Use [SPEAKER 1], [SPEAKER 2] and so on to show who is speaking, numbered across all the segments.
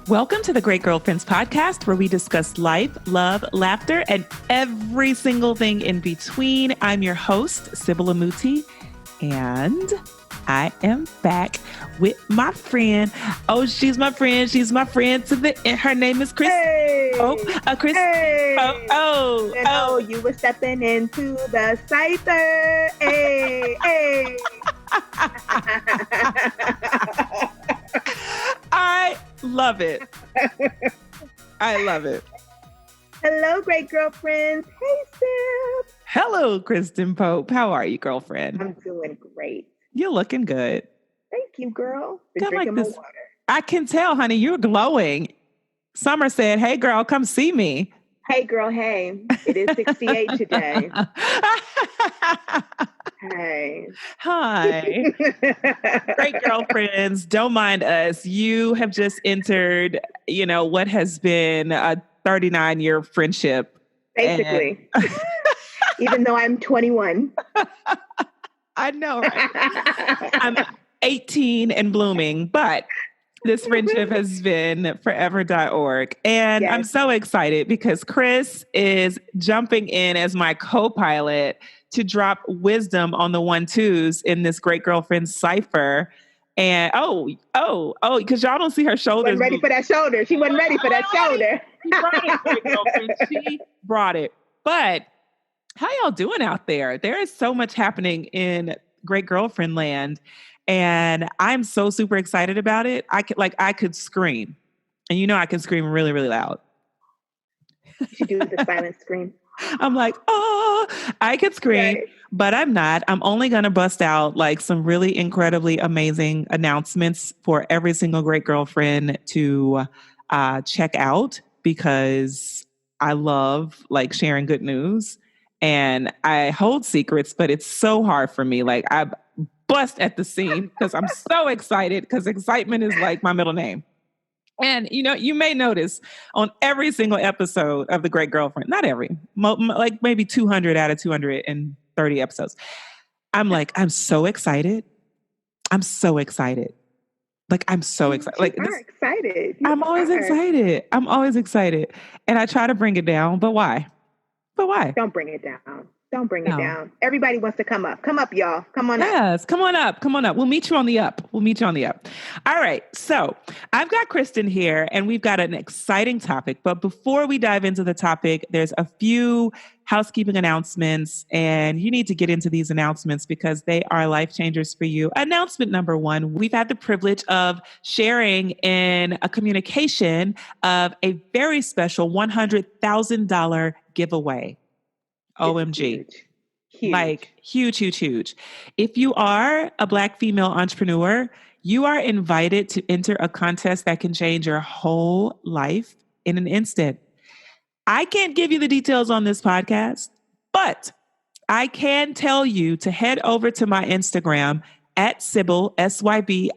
[SPEAKER 1] Welcome to the Great Girlfriends podcast, where we discuss life, love, laughter, and every single thing in between. I'm your host, Sybil Amuti, and I am back with my friend. Oh, she's my friend. She's my friend her name is Kristin Pope. Kristin Pope. Oh,
[SPEAKER 2] you were stepping into the cipher. Hey.
[SPEAKER 1] I love it. I love it.
[SPEAKER 2] Hello, great girlfriends. Hey, Sim.
[SPEAKER 1] Hello, Kristin Pope. How are you, girlfriend?
[SPEAKER 2] I'm doing great.
[SPEAKER 1] You're looking good.
[SPEAKER 2] Thank you, girl. Been drinking my water.
[SPEAKER 1] I can tell, honey, you're glowing. Summer said, hey, girl, come see me.
[SPEAKER 2] Hey, girl, hey. It is 68 today. Hey.
[SPEAKER 1] Hi. Great girlfriends, don't mind us. You have just entered, what has been a 39-year friendship.
[SPEAKER 2] Basically. Even though I'm 21.
[SPEAKER 1] I know, right? I'm 18 and blooming, but this friendship has been forever.org. And yes. I'm so excited because Chris is jumping in as my co-pilot to drop wisdom on the 1-2s in this Great Girlfriend cipher. And because y'all don't see her shoulders.
[SPEAKER 2] Wasn't ready for that shoulder. She wasn't ready for that shoulder.
[SPEAKER 1] She brought it, Great Girlfriend. She brought it. But how y'all doing out there? There is so much happening in Great Girlfriend land. And I'm so super excited about it. I could scream. And I can scream really, really loud.
[SPEAKER 2] You should do the silent scream.
[SPEAKER 1] I'm like, oh, I could scream, right. But I'm not. I'm only going to bust out like some really incredibly amazing announcements for every single Great Girlfriend to check out, because I love like sharing good news and I hold secrets, but it's so hard for me. Like I bust at the scene because I'm so excited, because excitement is like my middle name. And, you may notice on every single episode of The Great Girlfriend, not every, like maybe 200 out of 230 episodes, I'm like, I'm so excited. I'm so excited. Like, I'm so excited. Like,
[SPEAKER 2] excited.
[SPEAKER 1] I'm always excited. I'm always excited. And I try to bring it down, but why?
[SPEAKER 2] Don't bring it down. Don't bring it down. Everybody wants to come up. Come up, y'all. Come on up.
[SPEAKER 1] Yes, come on up. Come on up. We'll meet you on the up. All right. So I've got Kristin here, and we've got an exciting topic. But before we dive into the topic, there's a few housekeeping announcements, and you need to get into these announcements because they are life changers for you. Announcement number 1, we've had the privilege of sharing in a communication of a very special $100,000 giveaway. OMG.
[SPEAKER 2] Huge.
[SPEAKER 1] Like huge. If you are a Black female entrepreneur, you are invited to enter a contest that can change your whole life in an instant. I can't give you the details on this podcast, but I can tell you to head over to my Instagram at Sybil, SYBIL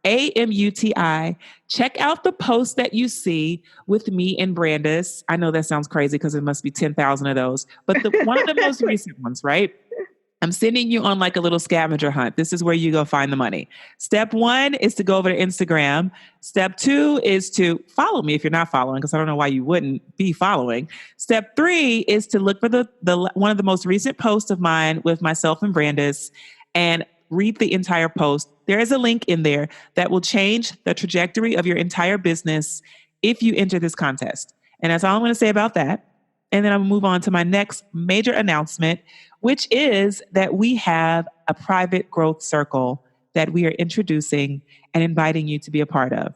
[SPEAKER 1] _AMUTI. Check out the post that you see with me and Brandis. I know that sounds crazy because it must be 10,000 of those, but one of the most recent ones, right? I'm sending you on like a little scavenger hunt. This is where you go find the money. Step 1 is to go over to Instagram. Step 2 is to follow me if you're not following, because I don't know why you wouldn't be following. Step 3 is to look for the one of the most recent posts of mine with myself and Brandis and read the entire post. There is a link in there that will change the trajectory of your entire business if you enter this contest. And that's all I'm going to say about that. And then I'll move on to my next major announcement, which is that we have a private growth circle that we are introducing and inviting you to be a part of.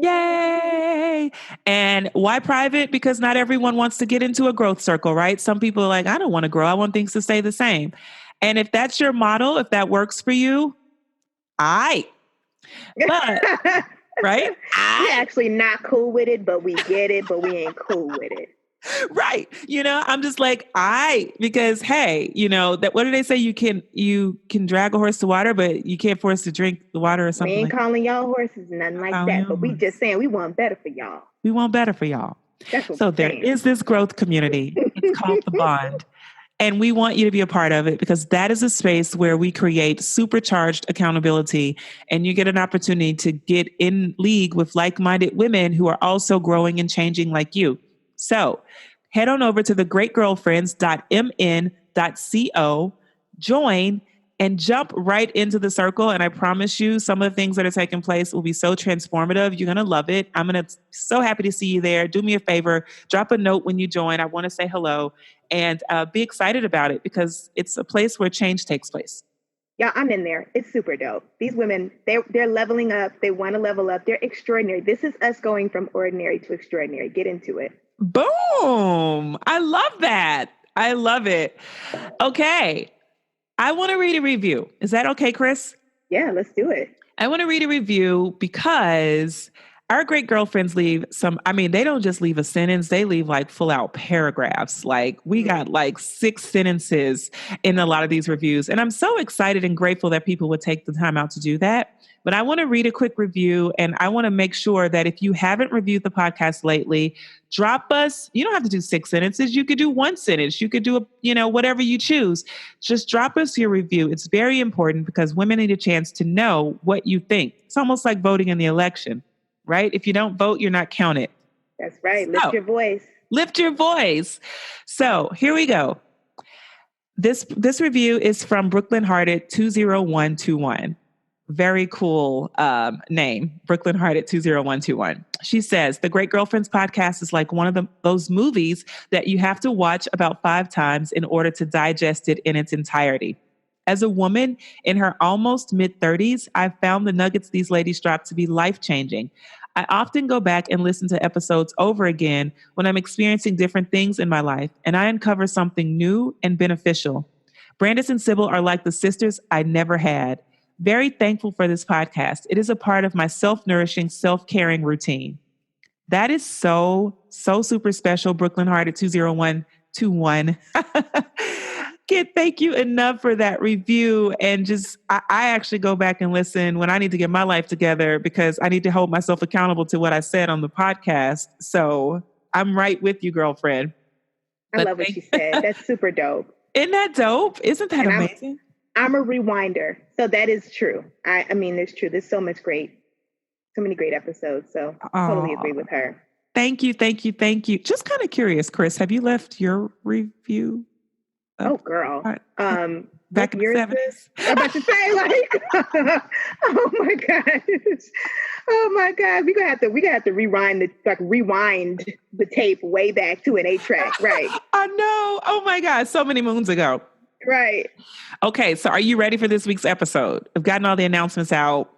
[SPEAKER 1] Yay! And why private? Because not everyone wants to get into a growth circle, right? Some people are like, I don't want to grow. I want things to stay the same. And if that's your model, if that works for you, but right?
[SPEAKER 2] We're actually not cool with it, but we get it, but we ain't cool with it.
[SPEAKER 1] Right. I'm just like, because hey, that what do they say? You can drag a horse to water, but you can't force to drink the water or something.
[SPEAKER 2] We ain't calling y'all horses, nothing like that. But we just saying we want better for y'all.
[SPEAKER 1] We want better for y'all.
[SPEAKER 2] That's what
[SPEAKER 1] so there is this growth community. It's called The Bond. And we want you to be a part of it because that is a space where we create supercharged accountability and you get an opportunity to get in league with like-minded women who are also growing and changing like you. So head on over to thegreatgirlfriends.mn.co, join, and jump right into the circle. And I promise you, some of the things that are taking place will be so transformative. You're going to love it. I'm going to so happy to see you there. Do me a favor, drop a note when you join. I want to say hello and be excited about it because it's a place where change takes place.
[SPEAKER 2] Yeah, I'm in there. It's super dope. These women, they're leveling up. They want to level up. They're extraordinary. This is us going from ordinary to extraordinary. Get into it.
[SPEAKER 1] Boom. I love that. I love it. Okay. I want to read a review. Is that okay, Chris?
[SPEAKER 2] Yeah, let's do it.
[SPEAKER 1] I want to read a review because our great girlfriends leave they don't just leave a sentence, they leave like full out paragraphs. Like we got like 6 sentences in a lot of these reviews. And I'm so excited and grateful that people would take the time out to do that. But I want to read a quick review and I want to make sure that if you haven't reviewed the podcast lately, drop us. You don't have to do 6 sentences. You could do 1 sentence. You could do whatever you choose. Just drop us your review. It's very important because women need a chance to know what you think. It's almost like voting in the election, right? If you don't vote, you're not counted.
[SPEAKER 2] That's right. Lift your voice.
[SPEAKER 1] Lift your voice. So here we go. This review is from Brooklyn Hearted 20121. Very cool name, Brooklyn Hearted 20121. She says, the Great Girlfriends podcast is like one of those movies that you have to watch about 5 times in order to digest it in its entirety. As a woman in her almost mid-30s, I've found the nuggets these ladies drop to be life-changing. I often go back and listen to episodes over again when I'm experiencing different things in my life, and I uncover something new and beneficial. Brandis and Sybil are like the sisters I never had. Very thankful for this podcast. It is a part of my self-nourishing, self-caring routine. That is so super special, Brooklyn Hearted 20121. Can't thank you enough for that review. And just, I actually go back and listen when I need to get my life together because I need to hold myself accountable to what I said on the podcast. So I'm right with you, girlfriend.
[SPEAKER 2] I love what she said. That's super dope.
[SPEAKER 1] Isn't that dope? Isn't that amazing?
[SPEAKER 2] I'm a rewinder. So that is true. I mean, it's true. There's so many great episodes. So totally agree with her.
[SPEAKER 1] Thank you. Just kind of curious, Chris, have you left your review?
[SPEAKER 2] Oh, girl.
[SPEAKER 1] Back in the 70s.
[SPEAKER 2] I'm about to say, like, oh my God. We're gonna have to rewind the tape way back to an 8-track, right?
[SPEAKER 1] I know. Oh my God. So many moons ago.
[SPEAKER 2] Right.
[SPEAKER 1] Okay, so are you ready for this week's episode? I've gotten all the announcements out.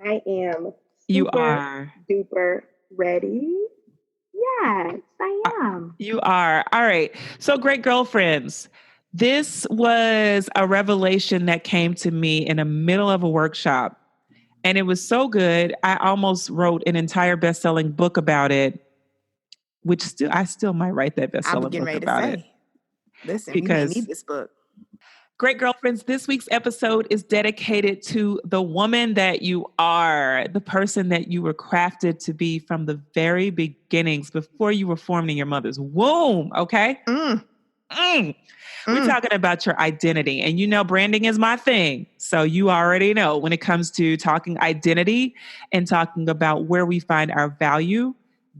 [SPEAKER 2] I am.
[SPEAKER 1] You are.
[SPEAKER 2] Duper ready. Yes, I am.
[SPEAKER 1] You are. All right. So, great girlfriends, this was a revelation that came to me in the middle of a workshop. And it was so good. I almost wrote an entire best-selling book about it, which I still might write that best-selling book about it.
[SPEAKER 3] Listen, because we may need this book.
[SPEAKER 1] Great girlfriends, this week's episode is dedicated to the woman that you are, the person that you were crafted to be from the very beginnings, before you were formed in your mother's womb, okay? We're talking about your identity. And branding is my thing. So you already know when it comes to talking identity and talking about where we find our value,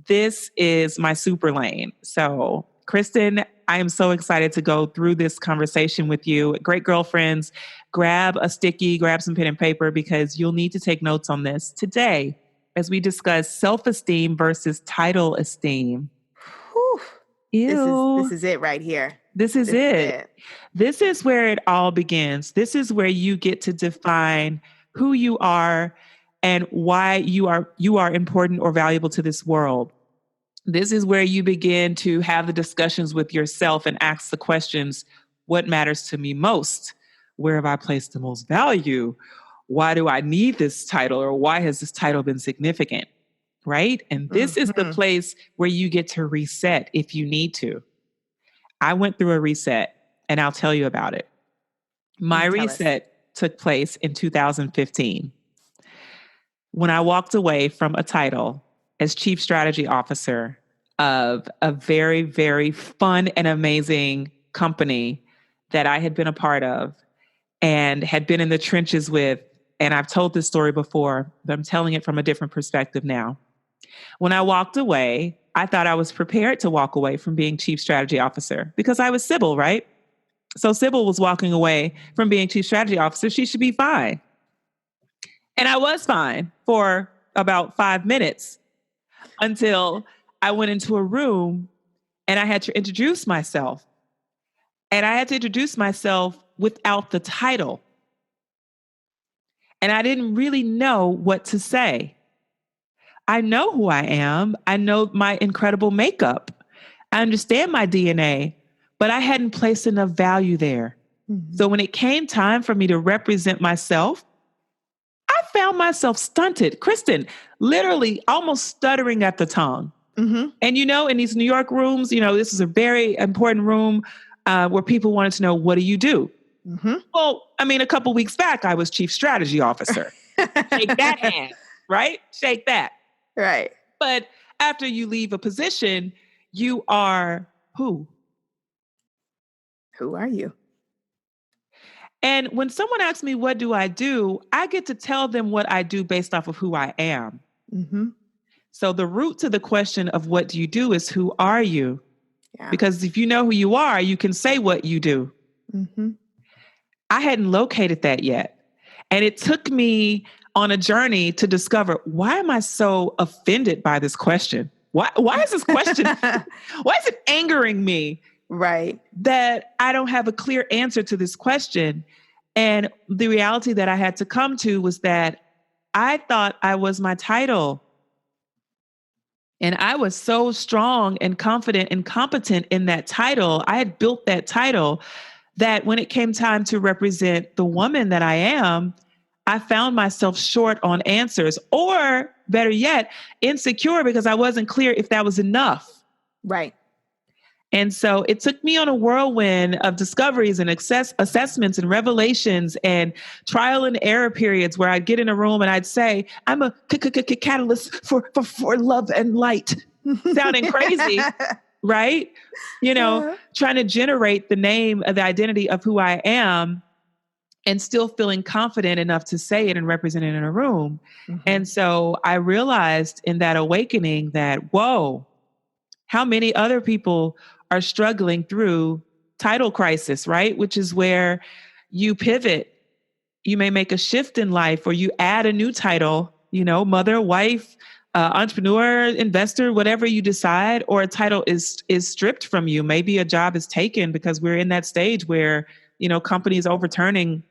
[SPEAKER 1] this is my super lane. So, Kristen, I am so excited to go through this conversation with you. Great girlfriends, grab a sticky, grab some pen and paper because you'll need to take notes on this today as we discuss self-esteem versus title esteem.
[SPEAKER 3] Whew. This is it right here.
[SPEAKER 1] This is it. This is where it all begins. This is where you get to define who you are and why you are important or valuable to this world. This is where you begin to have the discussions with yourself and ask the questions, what matters to me most? Where have I placed the most value? Why do I need this title? Or why has this title been significant? Right? And this is the place where you get to reset if you need to. I went through a reset and I'll tell you about it. My reset took place in 2015 when I walked away from a title as Chief Strategy Officer of a very, very fun and amazing company that I had been a part of and had been in the trenches with. And I've told this story before, but I'm telling it from a different perspective now. When I walked away, I thought I was prepared to walk away from being chief strategy officer because I was Sybil, right? So Sybil was walking away from being chief strategy officer. She should be fine. And I was fine for about 5 minutes until I went into a room and I had to introduce myself. And I had to introduce myself without the title. And I didn't really know what to say. I know who I am. I know my incredible makeup. I understand my DNA, but I hadn't placed enough value there. Mm-hmm. So when it came time for me to represent myself, I found myself stunted. Kristen, literally almost stuttering at the tongue. Mm-hmm. And, in these New York rooms, this is a very important room where people wanted to know, what do you do? Mm-hmm. Well, a couple weeks back, I was chief strategy officer. Shake that hand, right? Shake that.
[SPEAKER 3] Right.
[SPEAKER 1] But after you leave a position, you are who?
[SPEAKER 3] Who are you?
[SPEAKER 1] And when someone asks me, what do? I get to tell them what I do based off of who I am. Mm-hmm. So the root to the question of what do you do is who are you? Yeah. Because if you know who you are, you can say what you do. Mm-hmm. I hadn't located that yet. And it took me on a journey to discover, why am I so offended by this question? Why is this question, why is it angering me?
[SPEAKER 3] Right.
[SPEAKER 1] That I don't have a clear answer to this question. And the reality that I had to come to was that I thought I was my title. And I was so strong and confident and competent in that title. I had built that title that when it came time to represent the woman that I am, I found myself short on answers, or better yet, insecure because I wasn't clear if that was enough.
[SPEAKER 3] Right.
[SPEAKER 1] And so it took me on a whirlwind of discoveries and assessments and revelations and trial and error periods where I'd get in a room and I'd say, I'm a catalyst for love and light. Sounding crazy, right? Trying to generate the name of the identity of who I am and still feeling confident enough to say it and represent it in a room. Mm-hmm. And so I realized in that awakening that, whoa, how many other people are struggling through title crisis, right? Which is where you pivot. You may make a shift in life or you add a new title, mother, wife, entrepreneur, investor, whatever you decide, or a title is stripped from you. Maybe a job is taken because we're in that stage where, companies overturning,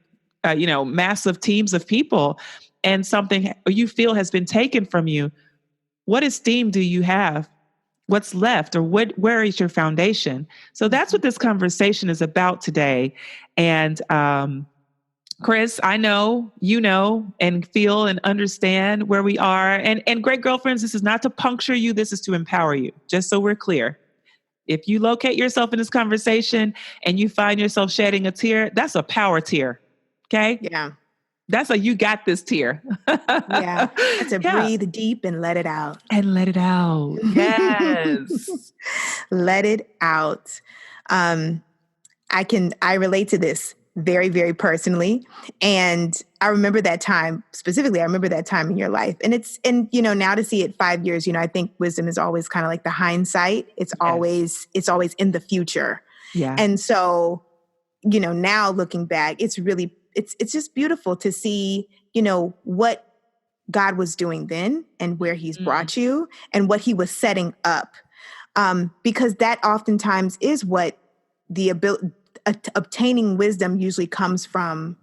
[SPEAKER 1] massive teams of people and something you feel has been taken from you. What esteem do you have? What's left, or where is your foundation? So that's what this conversation is about today. And Chris, I know, and feel and understand where we are. And great girlfriends, this is not to puncture you. This is to empower you, just so we're clear. If you locate yourself in this conversation and you find yourself shedding a tear, that's a power tear. Okay?
[SPEAKER 3] Yeah.
[SPEAKER 1] That's a you got this tear.
[SPEAKER 3] Yeah. That's a breathe deep and let it out.
[SPEAKER 1] And let it out. Yes.
[SPEAKER 3] Let it out. I relate to this very, very personally. And I remember that time, specifically, I remember that time in your life. And now to see it 5 years, I think wisdom is always kind of like the hindsight. It's always in the future.
[SPEAKER 1] Yeah.
[SPEAKER 3] And so, now looking back, it's really, it's just beautiful to see, what God was doing then and where he's brought you and what he was setting up. Because that oftentimes is what the obtaining wisdom usually comes from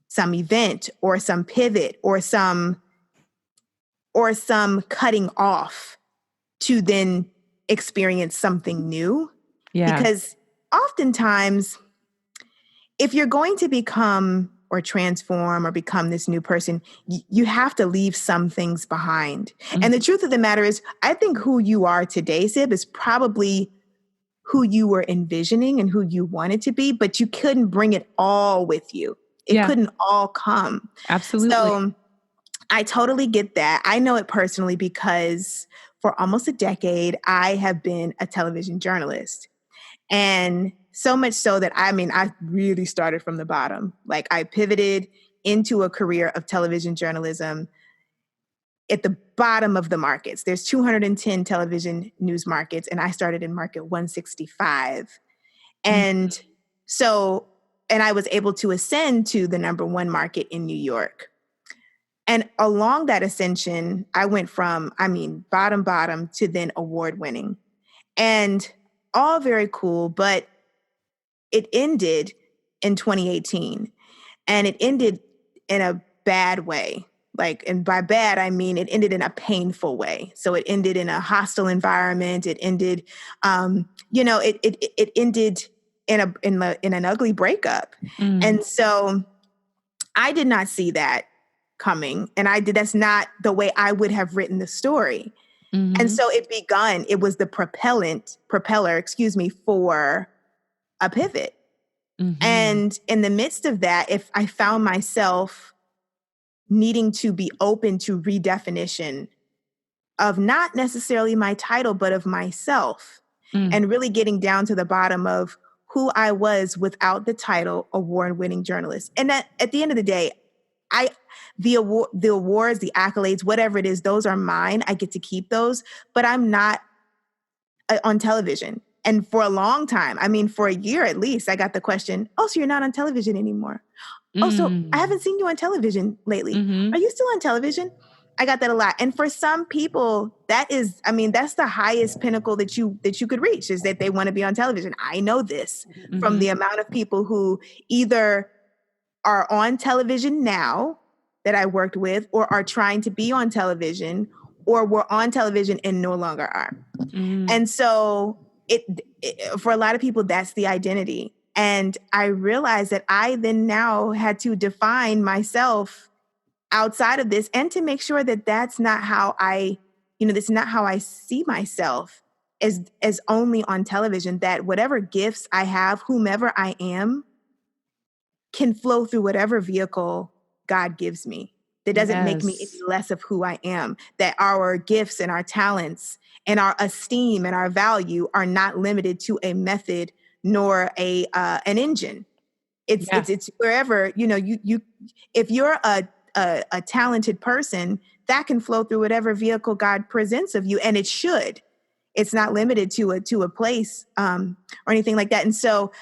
[SPEAKER 3] some event or some pivot or some cutting off to then experience something new.
[SPEAKER 1] Yeah.
[SPEAKER 3] Because oftentimes, if you're going to become or transform or become this new person, you have to leave some things behind. Mm-hmm. And the truth of the matter is, I think who you are today, Sib, is probably who you were envisioning and who you wanted to be, but you couldn't bring it all with you. It couldn't all come.
[SPEAKER 1] Absolutely.
[SPEAKER 3] So I totally get that. I know it personally because for almost a decade, I have been a television journalist. And so much so that, I mean, I really started from the bottom. Like, I pivoted into a career of television journalism at the bottom of the markets. There's 210 television news markets, and I started in market 165. And so, and I was able to ascend to the number one market in New York. And along that ascension, I went from, I mean, bottom to then award winning. And all very cool, but it ended in 2018. And it ended in a bad way. Like, and by bad, I mean it ended in a painful way. So it ended in a hostile environment. It ended, it ended in an ugly breakup. And so I did not see that coming. And that's not the way I would have written the story. And so it was the propeller, for a pivot. And in the midst of that, if I found myself needing to be open to redefinition of not necessarily my title, but of myself, and really getting down to the bottom of who I was without the title award-winning journalist. And that, at the end of the day, the awards, the accolades, whatever it is, those are mine. I get to keep those, but I'm not on television. And for a long time, I mean, for a year at least, I got the question, oh, so you're not on television anymore? Oh, so I haven't seen you on television lately. Are you still on television? I got that a lot. And for some people, that's the highest pinnacle that you could reach, is that they want to be on television. I know this from the amount of people who either are on television now that I worked with, or are trying to be on television, or were on television and no longer are. And so it for a lot of people, that's the identity. And I realized that I then now had to define myself outside of this, and to make sure that that's not how that's not how I see myself as only on television, that whatever gifts I have, whomever I am, can flow through whatever vehicle God gives me. That doesn't make me any less of who I am. That our gifts and our talents and our esteem and our value are not limited to a method nor an engine. It's wherever, you if you're a talented person, that can flow through whatever vehicle God presents of you, and it should. It's not limited to a place or anything like that. And so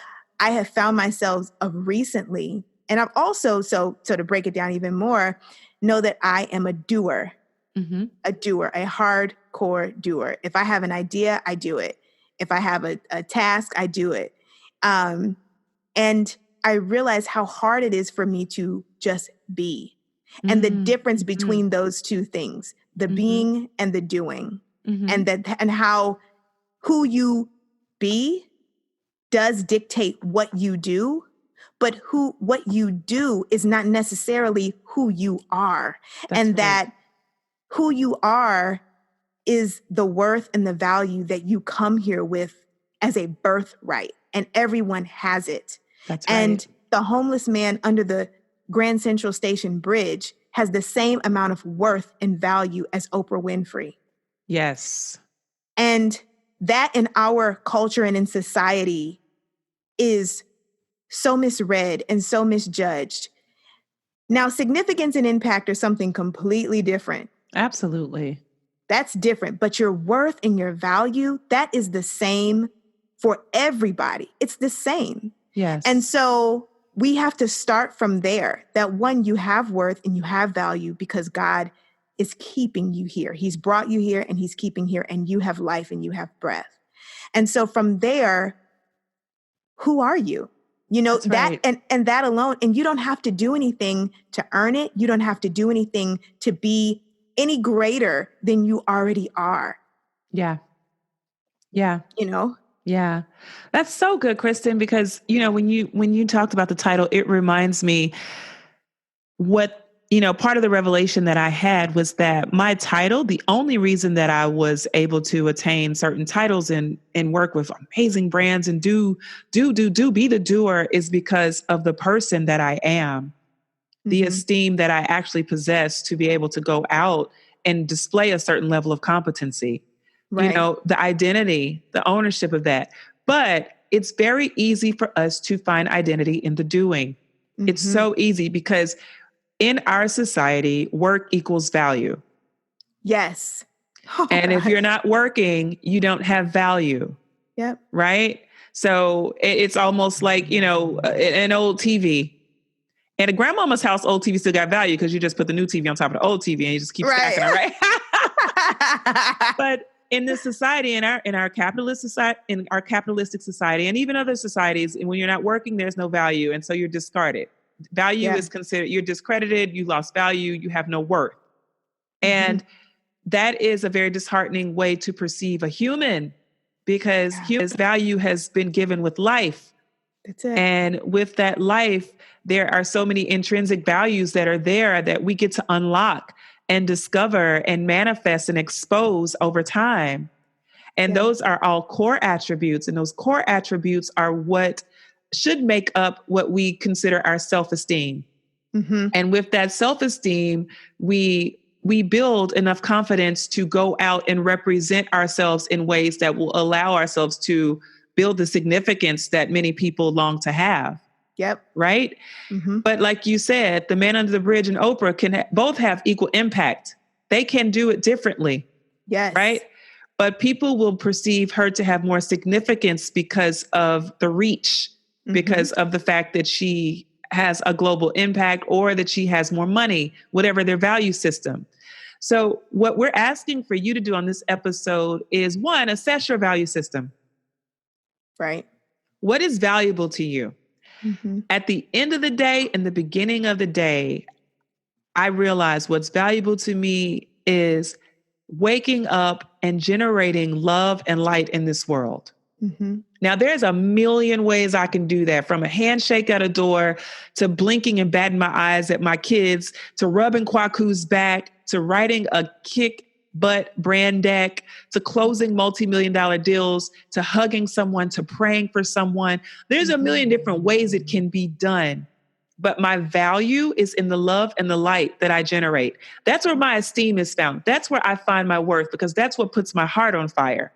[SPEAKER 3] I have found myself recently, and I've also, so to break it down even more, know that I am a doer, a hardcore doer. If I have an idea, I do it. If I have a task, I do it. And I realize how hard it is for me to just be. And the difference between those two things, the being and the doing, and how who you be does dictate what you do, but what you do is not necessarily who you are. That who you are is the worth and the value that you come here with as a birthright, and everyone has it.
[SPEAKER 1] That's right.
[SPEAKER 3] And the homeless man under the Grand Central Station Bridge has the same amount of worth and value as Oprah Winfrey.
[SPEAKER 1] Yes.
[SPEAKER 3] And that in our culture and in society is so misread and so misjudged. Now, significance and impact are something completely different.
[SPEAKER 1] Absolutely.
[SPEAKER 3] That's different. But your worth and your value, that is the same for everybody. It's the same.
[SPEAKER 1] Yes.
[SPEAKER 3] And so we have to start from there, that one, you have worth and you have value because God is keeping you here. He's brought you here and he's keeping here, and you have life and you have breath. And so from there, who are you?
[SPEAKER 1] That's
[SPEAKER 3] that
[SPEAKER 1] right.
[SPEAKER 3] and that alone, and you don't have to do anything to earn it. You don't have to do anything to be any greater than you already are.
[SPEAKER 1] Yeah. Yeah.
[SPEAKER 3] Yeah.
[SPEAKER 1] That's so good, Kristen, because, when you talked about the title, it reminds me what, part of the revelation that I had was that my title, the only reason that I was able to attain certain titles and work with amazing brands and do be the doer, is because of the person that I am, the esteem that I actually possess to be able to go out and display a certain level of competency.
[SPEAKER 3] Right.
[SPEAKER 1] The identity, the ownership of that. But it's very easy for us to find identity in the doing. Mm-hmm. It's so easy because in our society, work equals value.
[SPEAKER 3] Yes.
[SPEAKER 1] Oh, and if you're not working, you don't have value.
[SPEAKER 3] Yep.
[SPEAKER 1] Right? So it's almost like, an old TV. And at grandmama's house, old TV still got value because you just put the new TV on top of the old TV and you just keep stacking it, right? But in this society, in our capitalist society, in our capitalistic society, and even other societies, when you're not working, there's no value, and so you're discarded. Value is considered, you're discredited, you lost value, you have no worth. And that is a very disheartening way to perceive a human, because human value has been given with life.
[SPEAKER 3] That's it.
[SPEAKER 1] And with that life, there are so many intrinsic values that are there that we get to unlock and discover and manifest and expose over time. And those are all core attributes. And those core attributes are what should make up what we consider our self-esteem. Mm-hmm. And with that self-esteem, we build enough confidence to go out and represent ourselves in ways that will allow ourselves to build the significance that many people long to have.
[SPEAKER 3] Yep.
[SPEAKER 1] Right? Mm-hmm. But like you said, the Man Under the Bridge and Oprah can both have equal impact. They can do it differently.
[SPEAKER 3] Yes.
[SPEAKER 1] Right? But people will perceive her to have more significance because of the reach, because of the fact that she has a global impact or that she has more money, whatever their value system. So what we're asking for you to do on this episode is, one, assess your value system.
[SPEAKER 3] Right.
[SPEAKER 1] What is valuable to you? Mm-hmm. At the end of the day, in the beginning of the day, I realized what's valuable to me is waking up and generating love and light in this world. Mm-hmm. Now, there's a million ways I can do that, from a handshake at a door to blinking and batting my eyes at my kids, to rubbing Kwaku's back, to writing a kick butt brand deck, to closing multi-million-dollar deals, to hugging someone, to praying for someone. There's a million different ways it can be done. But my value is in the love and the light that I generate. That's where my esteem is found. That's where I find my worth, because that's what puts my heart on fire.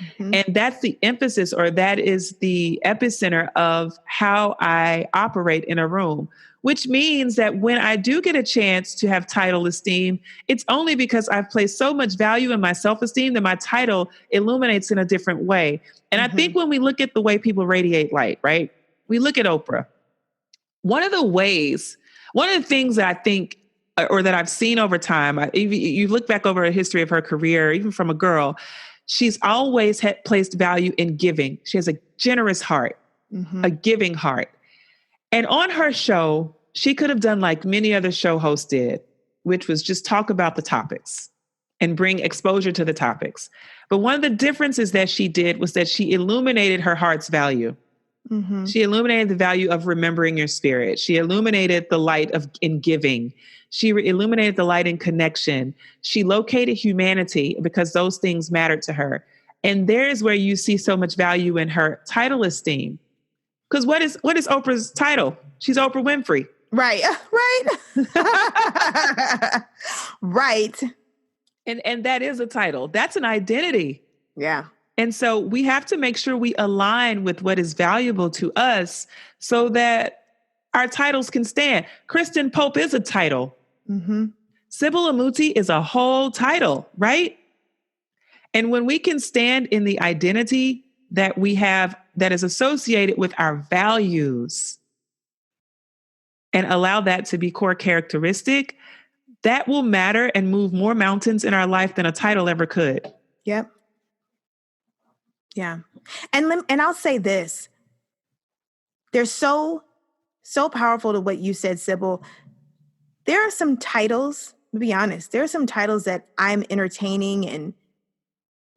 [SPEAKER 1] Mm-hmm. And that's the emphasis, or that is the epicenter of how I operate in a room, which means that when I do get a chance to have title esteem, it's only because I've placed so much value in my self-esteem that my title illuminates in a different way. And I think when we look at the way people radiate light, right? We look at Oprah. One of the things that I think, or that I've seen over time, you look back over a history of her career, even from a girl, she's always had placed value in giving. She has a generous heart, a giving heart. And on her show, she could have done like many other show hosts did, which was just talk about the topics and bring exposure to the topics. But one of the differences that she did was that she illuminated her heart's value. Mm-hmm. She illuminated the value of remembering your spirit. She illuminated the light in giving. She illuminated the light in connection. She located humanity because those things mattered to her. And there's where you see so much value in her title esteem. Because what is Oprah's title? She's Oprah Winfrey.
[SPEAKER 3] Right. Right. Right.
[SPEAKER 1] And that is a title. That's an identity.
[SPEAKER 3] Yeah.
[SPEAKER 1] And so we have to make sure we align with what is valuable to us so that our titles can stand. Kristin Pope is a title. Mm-hmm. Sybil Amuti is a whole title, right? And when we can stand in the identity that we have that is associated with our values and allow that to be core characteristic, that will matter and move more mountains in our life than a title ever could.
[SPEAKER 3] Yep. Yeah. And I'll say this. They're so powerful to what you said, Sybil. There are some titles, to be honest, there are some titles that I'm entertaining and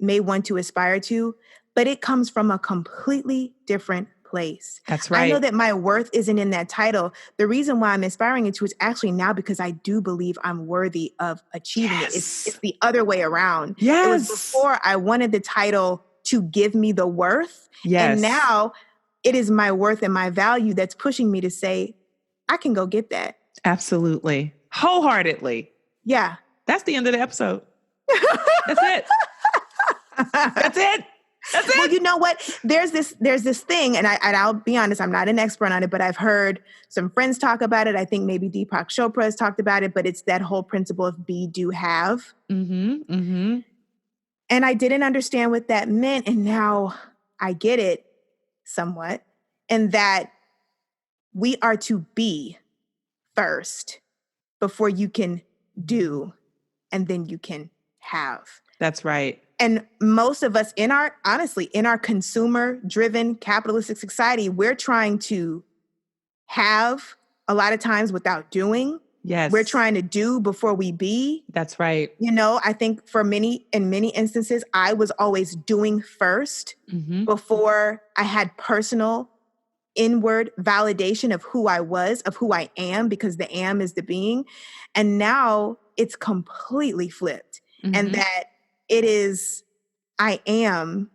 [SPEAKER 3] may want to aspire to, but it comes from a completely different place.
[SPEAKER 1] That's right.
[SPEAKER 3] I know that my worth isn't in that title. The reason why I'm aspiring it to is actually now because I do believe I'm worthy of achieving it. It's the other way around.
[SPEAKER 1] Yes.
[SPEAKER 3] It was before I wanted the title to give me the worth. Yes. And now it is my worth and my value that's pushing me to say, I can go get that.
[SPEAKER 1] Absolutely. Wholeheartedly.
[SPEAKER 3] Yeah.
[SPEAKER 1] That's the end of the episode. That's it. That's it. That's it.
[SPEAKER 3] Well, you know what? There's this thing, and I'll be honest, I'm not an expert on it, but I've heard some friends talk about it. I think maybe Deepak Chopra has talked about it, but it's that whole principle of be, do, have.
[SPEAKER 1] Mm-hmm. Mm-hmm.
[SPEAKER 3] And I didn't understand what that meant, and now I get it somewhat, and that we are to be first before you can do, and then you can have.
[SPEAKER 1] That's right.
[SPEAKER 3] And most of us in our consumer-driven capitalistic society, we're trying to have a lot of times without doing.
[SPEAKER 1] Yes.
[SPEAKER 3] We're trying to do before we be.
[SPEAKER 1] That's right.
[SPEAKER 3] You know, I think in many instances, I was always doing first before I had personal inward validation of who I was, of who I am, because the am is the being. And now it's completely flipped. And that it is, I am,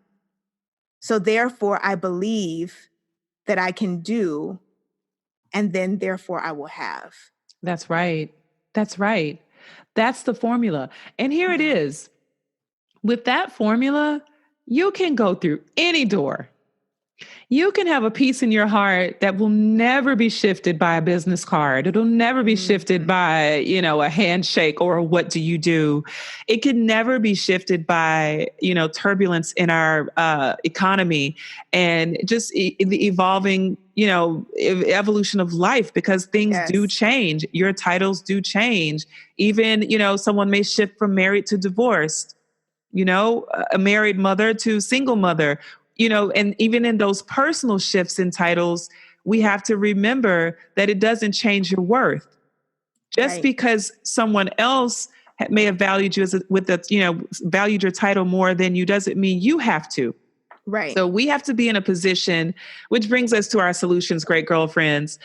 [SPEAKER 3] so therefore I believe that I can do, and then therefore I will have.
[SPEAKER 1] That's right. That's right. That's the formula. And here it is. With that formula, you can go through any door. You can have a peace in your heart that will never be shifted by a business card. It'll never be shifted by, a handshake or a what do you do. It can never be shifted by, turbulence in our economy and just the evolving, evolution of life, because things do change. Your titles do change. Even, someone may shift from married to divorced, a married mother to single mother. And even in those personal shifts in titles, we have to remember that it doesn't change your worth. Just because someone else may have valued you valued your title more than you, doesn't mean you have to.
[SPEAKER 3] Right.
[SPEAKER 1] So we have to be in a position, which brings us to our solutions, great girlfriends,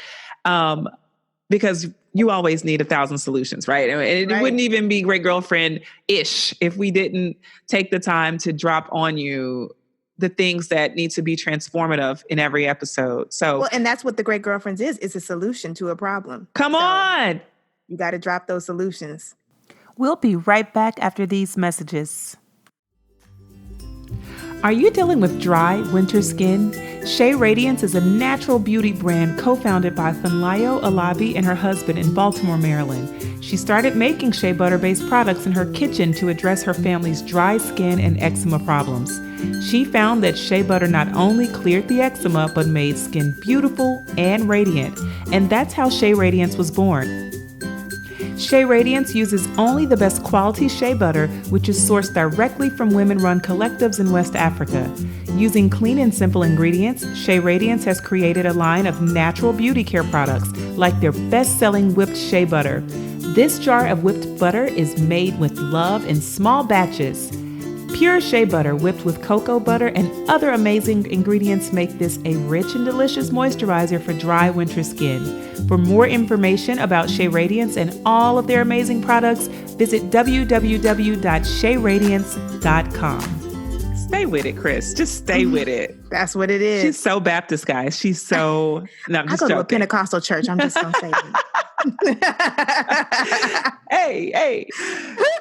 [SPEAKER 1] because you always need 1,000 solutions, right? And it wouldn't even be great girlfriend-ish if we didn't take the time to drop on you the things that need to be transformative in every episode. So,
[SPEAKER 3] and that's what the Great Girlfriends is a solution to a problem.
[SPEAKER 1] Come on.
[SPEAKER 3] You got to drop those solutions.
[SPEAKER 1] We'll be right back after these messages. Are you dealing with dry winter skin? Shea Radiance is a natural beauty brand co-founded by Funlayo Alabi and her husband in Baltimore, Maryland. She started making shea butter-based products in her kitchen to address her family's dry skin and eczema problems. She found that shea butter not only cleared the eczema, but made skin beautiful and radiant. And that's how Shea Radiance was born. Shea Radiance uses only the best quality shea butter, which is sourced directly from women-run collectives in West Africa. Using clean and simple ingredients, Shea Radiance has created a line of natural beauty care products, like their best-selling whipped shea butter. This jar of whipped butter is made with love in small batches. Pure shea butter whipped with cocoa butter and other amazing ingredients make this a rich and delicious moisturizer for dry winter skin. For more information about Shea Radiance and all of their amazing products, visit www.shearadiance.com. Stay with it, Chris. Just stay with it.
[SPEAKER 3] That's what it is.
[SPEAKER 1] She's so Baptist, guys. She's so... No, I'm just
[SPEAKER 3] I go
[SPEAKER 1] joking.
[SPEAKER 3] to a Pentecostal church. I'm just going to say it.
[SPEAKER 1] Hey.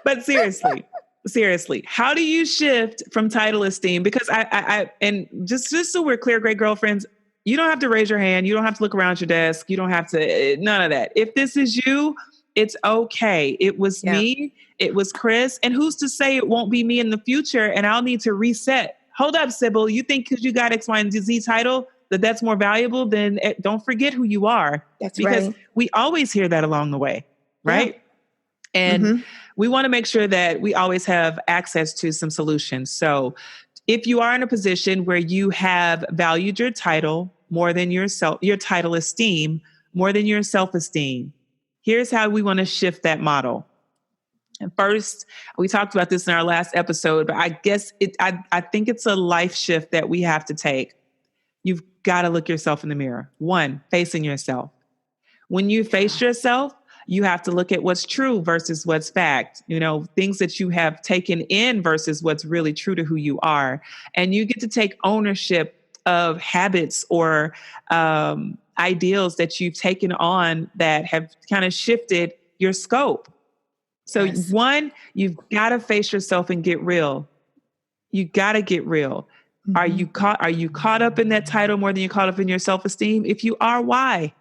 [SPEAKER 1] But seriously, how do you shift from title esteem? Because I and just so we're clear, great girlfriends, you don't have to raise your hand. You don't have to look around your desk. You don't have to, none of that. If this is you, it's okay. It was me. It was Chris. And who's to say it won't be me in the future? And I'll need to reset. Hold up, Sybil. You think because you got X, Y, and Z title that's more valuable? Then don't forget who you are.
[SPEAKER 3] That's
[SPEAKER 1] because
[SPEAKER 3] right.
[SPEAKER 1] we always hear that along the way, right? Yeah. And we want to make sure that we always have access to some solutions. So if you are in a position where you have valued your title more than your title esteem, more than your self-esteem, here's how we want to shift that model. And first, we talked about this in our last episode, but I guess I think it's a life shift that we have to take. You've got to look yourself in the mirror. One, facing yourself. When you face yourself, you have to look at what's true versus what's fact, things that you have taken in versus what's really true to who you are. And you get to take ownership of habits or ideals that you've taken on that have kind of shifted your scope. So one, you've got to face yourself and get real. You got to get real. Are you caught up in that title more than you're caught up in your self-esteem? If you are, why?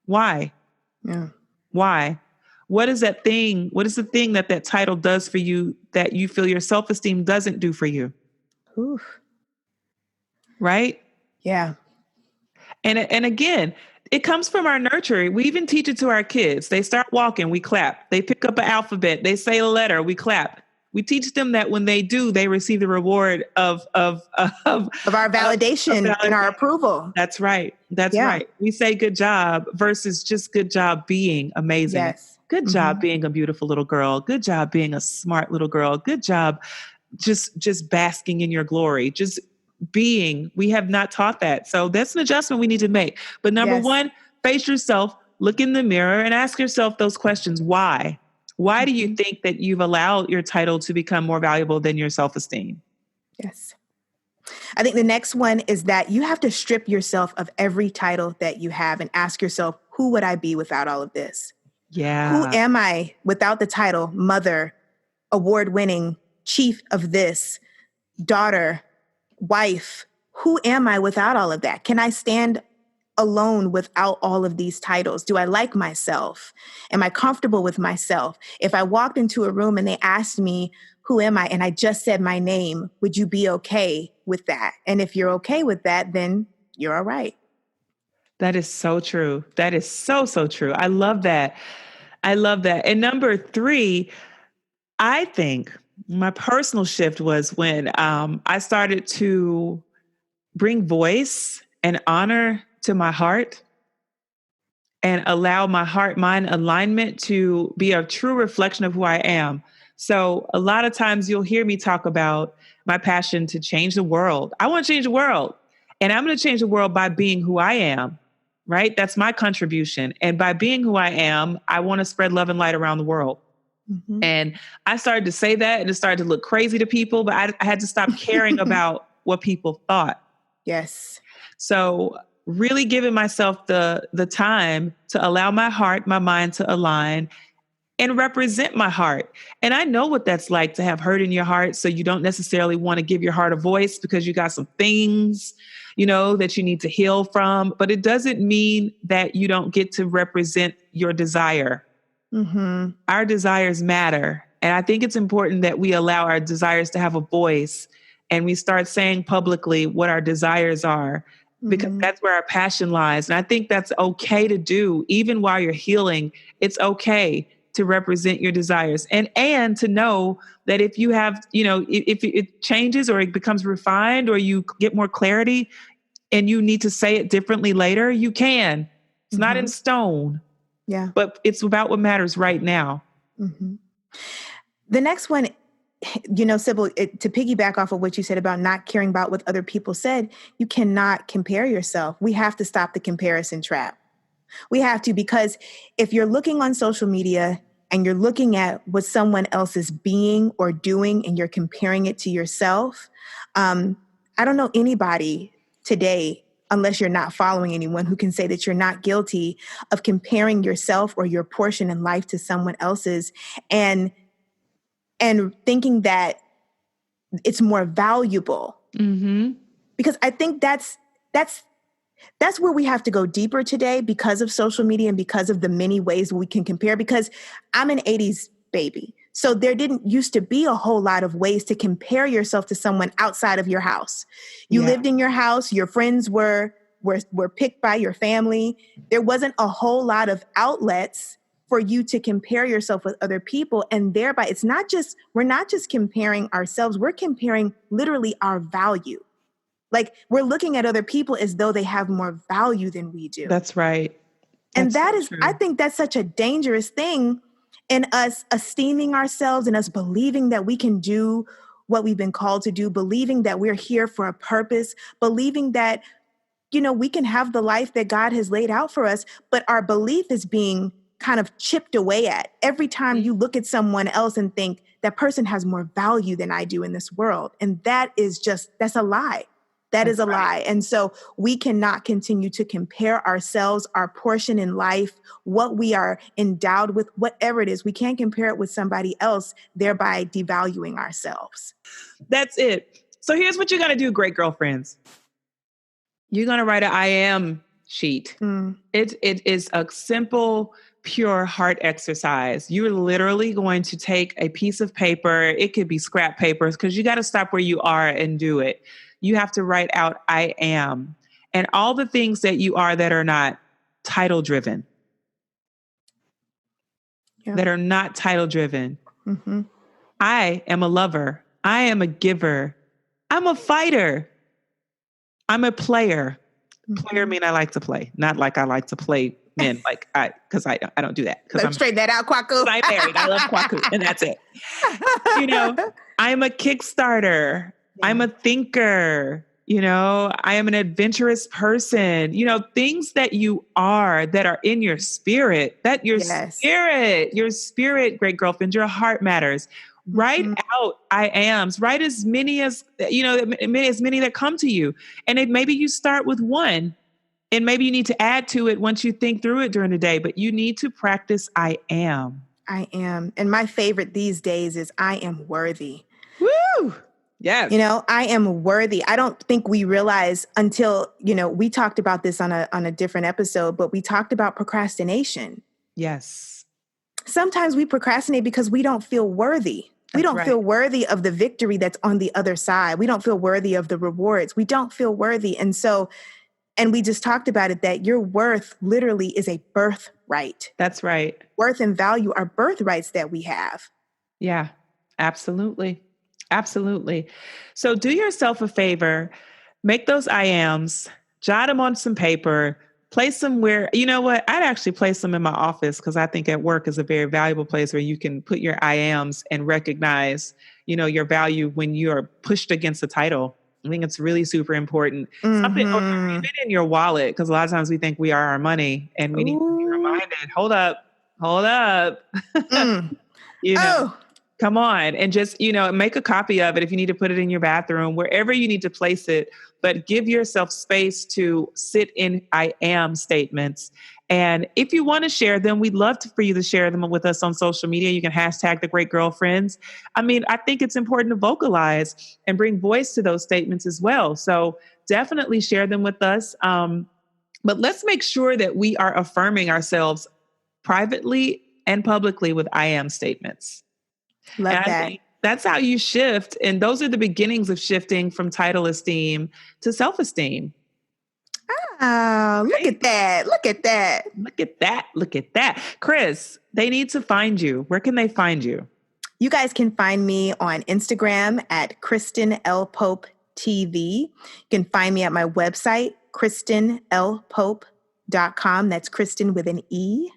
[SPEAKER 1] Why?
[SPEAKER 3] Yeah.
[SPEAKER 1] Why? What is that thing? What is the thing that title does for you that you feel your self-esteem doesn't do for you?
[SPEAKER 3] Oof.
[SPEAKER 1] Right?
[SPEAKER 3] Yeah.
[SPEAKER 1] And again, it comes from our nurturing. We even teach it to our kids. They start walking, we clap. They pick up an alphabet, they say a letter, we clap. We teach them that when they do, they receive the reward of
[SPEAKER 3] our validation and our approval.
[SPEAKER 1] That's right. That's
[SPEAKER 3] Yeah.
[SPEAKER 1] right. We say good job versus just good job being amazing.
[SPEAKER 3] Yes.
[SPEAKER 1] Good job being a beautiful little girl. Good job being a smart little girl. Good job just basking in your glory. Just being. We have not taught that. So that's an adjustment we need to make. But number one, face yourself, look in the mirror and ask yourself those questions. Why? Why do you think that you've allowed your title to become more valuable than your self-esteem?
[SPEAKER 3] Yes. I think the next one is that you have to strip yourself of every title that you have and ask yourself, who would I be without all of this?
[SPEAKER 1] Yeah.
[SPEAKER 3] Who am I without the title, mother, award-winning, chief of this, daughter, wife? Who am I without all of that? Can I stand alone without all of these titles? Do I like myself? Am I comfortable with myself? If I walked into a room and they asked me, who am I? And I just said my name, would you be okay with that? And if you're okay with that, then you're all right.
[SPEAKER 1] That is so true. That is so, so true. I love that. I love that. And number three, I think my personal shift was when I started to bring voice and honor to my heart and allow my heart-mind alignment to be a true reflection of who I am. So a lot of times you'll hear me talk about my passion to change the world. I want to change the world, and I'm going to change the world by being who I am, right? That's my contribution. And by being who I am, I want to spread love and light around the world. And I started to say that, and it started to look crazy to people, but I had to stop caring about what people thought.
[SPEAKER 3] Yes.
[SPEAKER 1] So really giving myself the time to allow my heart, my mind to align and represent my heart. And I know what that's like to have hurt in your heart. So you don't necessarily want to give your heart a voice because you got some things, that you need to heal from. But it doesn't mean that you don't get to represent your desire. Our desires matter. And I think it's important that we allow our desires to have a voice and we start saying publicly what our desires are, because that's where our passion lies. And I think that's okay to do. Even while you're healing, it's okay to represent your desires and to know that if you have, if it changes or it becomes refined or you get more clarity and you need to say it differently later, you can. It's not in stone.
[SPEAKER 3] Yeah.
[SPEAKER 1] But it's about what matters right now.
[SPEAKER 3] The next one, Sybil, to piggyback off of what you said about not caring about what other people said, you cannot compare yourself. We have to stop the comparison trap. We have to, because if you're looking on social media and you're looking at what someone else is being or doing and you're comparing it to yourself, I don't know anybody today, unless you're not following anyone, who can say that you're not guilty of comparing yourself or your portion in life to someone else's and thinking that it's more valuable. Because I think that's where we have to go deeper today because of social media and because of the many ways we can compare. Because I'm an 80s baby. So there didn't used to be a whole lot of ways to compare yourself to someone outside of your house. You lived in your house, your friends were picked by your family. There wasn't a whole lot of outlets for you to compare yourself with other people. And thereby we're not just comparing ourselves, we're comparing literally our value. Like we're looking at other people as though they have more value than we do.
[SPEAKER 1] That's right.
[SPEAKER 3] And I think that's such a dangerous thing in us esteeming ourselves and us believing that we can do what we've been called to do, believing that we're here for a purpose, believing that, we can have the life that God has laid out for us, but our belief is being kind of chipped away at every time you look at someone else and think that person has more value than I do in this world. And that's a lie. That is a lie. And so we cannot continue to compare ourselves, our portion in life, what we are endowed with, whatever it is. We can't compare it with somebody else, thereby devaluing ourselves.
[SPEAKER 1] That's it. So here's what you're going to do, great girlfriends. You're going to write an I am sheet. It is a simple, pure heart exercise. You're literally going to take a piece of paper. It could be scrap papers because you got to stop where you are and do it. You have to write out I am and all the things that you are that are not title driven.
[SPEAKER 3] Yep.
[SPEAKER 1] That are not title driven. Mm-hmm. I am a lover. I am a giver. I'm a fighter. I'm a player. Mm-hmm. Player mean I like to play, not like I like to play men. Like because I don't do that.
[SPEAKER 3] Let's straighten that out, Kwaku.
[SPEAKER 1] I'm married. I love Kwaku, and that's it. I'm a Kickstarter. Yeah. I'm a thinker. I am an adventurous person. Things that you are that are in your spirit. That your spirit, great girlfriend. Your heart matters. Write out I ams. Write as many as many that come to you. And maybe you start with one, and maybe you need to add to it once you think through it during the day. But you need to practice I am.
[SPEAKER 3] I am, and my favorite these days is I am worthy.
[SPEAKER 1] Woo! Yes.
[SPEAKER 3] I am worthy. I don't think we realize until we talked about this on a different episode, but we talked about procrastination.
[SPEAKER 1] Yes.
[SPEAKER 3] Sometimes we procrastinate because we don't feel worthy. We don't feel worthy of the victory that's on the other side. We don't feel worthy of the rewards. We don't feel worthy. And we just talked about it, that your worth literally is a birthright.
[SPEAKER 1] That's right.
[SPEAKER 3] Worth and value are birthrights that we have.
[SPEAKER 1] Yeah, absolutely. Absolutely. So do yourself a favor, make those I ams, jot them on some paper, place them where, you know what, I'd actually place them in my office because I think at work is a very valuable place where you can put your I ams and recognize, your value when you're pushed against a title. I think it's really super important. Something, or even in your wallet, because a lot of times we think we are our money and we need to be reminded, hold up. Come on, and just, make a copy of it if you need to put it in your bathroom, wherever you need to place it, but give yourself space to sit in I am statements. And if you want to share them, we'd love for you to share them with us on social media. You can hashtag The Great Girlfriends. I think it's important to vocalize and bring voice to those statements as well. So definitely share them with us. But let's make sure that we are affirming ourselves privately and publicly with I am statements.
[SPEAKER 3] Love
[SPEAKER 1] and
[SPEAKER 3] that.
[SPEAKER 1] That's how you shift. And those are the beginnings of shifting from title esteem to self-esteem.
[SPEAKER 3] Oh, look at that. Look at that.
[SPEAKER 1] Look at that. Look at that. Chris, they need to find you. Where can they find you?
[SPEAKER 3] You guys can find me on Instagram at Kristin L. Pope TV. You can find me at my website, KristinLPope.com. That's Kristen with an E.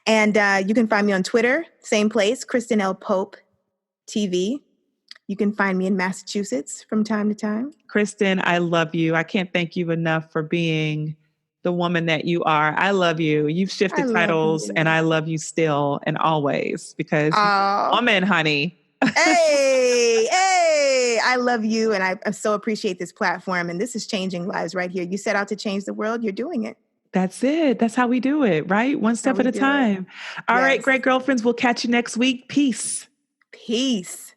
[SPEAKER 3] And you can find me on Twitter, same place, Kristin L. Pope TV. You can find me in Massachusetts from time to time.
[SPEAKER 1] Kristen, I love you. I can't thank you enough for being the woman that you are. I love you. You've shifted titles, and I love you still and always because you're a woman, honey.
[SPEAKER 3] Hey, I love you. And I so appreciate this platform. And this is changing lives right here. You set out to change the world. You're doing it.
[SPEAKER 1] That's it. That's how we do it, right? One step at a time. All right, great girlfriends. We'll catch you next week. Peace.
[SPEAKER 3] Peace.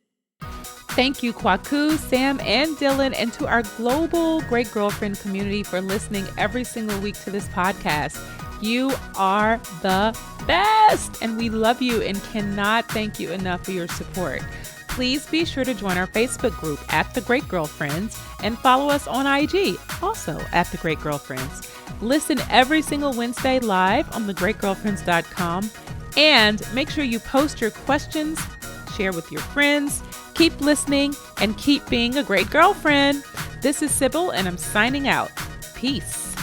[SPEAKER 4] Thank you, Kwaku, Sam, and Dylan, and to our global Great Girlfriend community for listening every single week to this podcast. You are the best, and we love you and cannot thank you enough for your support. Please be sure to join our Facebook group at The Great Girlfriends and follow us on IG, also at The Great Girlfriends. Listen every single Wednesday live on thegreatgirlfriends.com, and make sure you post your questions, share with your friends, keep listening, and keep being a great girlfriend. This is Sybil, and I'm signing out. Peace.